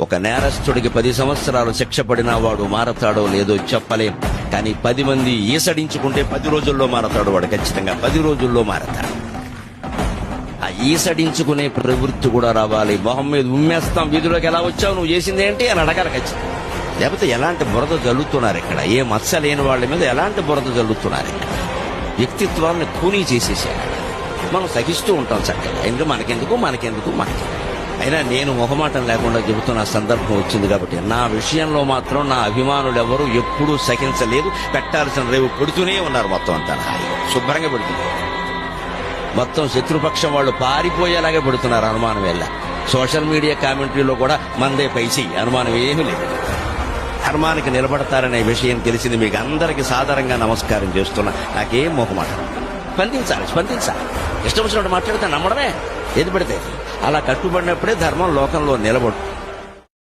ఒక నేరస్తుడికి 10 సంవత్సరాలు శిక్ష పడినా వాడు మారతాడో లేదో చెప్పలేం. కానీ 10 మంది ఈసడించుకుంటే 10 రోజుల్లో మారతాడు వాడు. ఖచ్చితంగా 10 రోజుల్లో మారతాడు. ఆ ఈసడించుకునే ప్రవృత్తి కూడా రావాలి. మొహం మీద ఉమ్మేస్తాం, వీధిలోకి ఎలా వచ్చావు, నువ్వు చేసింది ఏంటి అని అడగాలి ఖచ్చితంగా. లేకపోతే ఎలాంటి బురద జల్లుతున్నారు ఇక్కడ, ఏ మచ్చ లేని వాళ్ళ మీద ఎలాంటి బురద జల్లుతున్నారు ఇక్కడ. వ్యక్తిత్వాన్ని కూనీ చేసేసారు. మనం సహిస్తూ ఉంటాం చక్కగా. ఎందుకు మనకెందుకు. అయినా నేను మొహమాటం లేకుండా చెబుతున్న సందర్భం వచ్చింది కాబట్టి నా విషయంలో మాత్రం నా అభిమానులు ఎవరు ఎప్పుడూ సహించలేదు. పెట్టాల్సిన రేవు పెడుతూనే ఉన్నారు. మొత్తం అంతా హాయిగా శుభ్రంగా పెడుతున్నారు. మొత్తం శత్రుపక్షం వాళ్ళు పారిపోయేలాగే పెడుతున్నారు. అనుమానం వెళ్ళ సోషల్ మీడియా కామెంటరీలో కూడా మందే పైసి అనుమానం ఏమీ లేదు. ధర్మానికి నిలబడతారనే విషయం తెలిసింది. మీకు అందరికీ సాదరంగా నమస్కారం చేస్తున్నా. నాకేం మొహమాటం. స్పందించాలి. ఇష్టం వచ్చినట్టు మాట్లాడితే నమ్మడమే. ఏది పడితే అలా కట్టుబడినప్పుడే ధర్మం లోకంలో నిలబడు.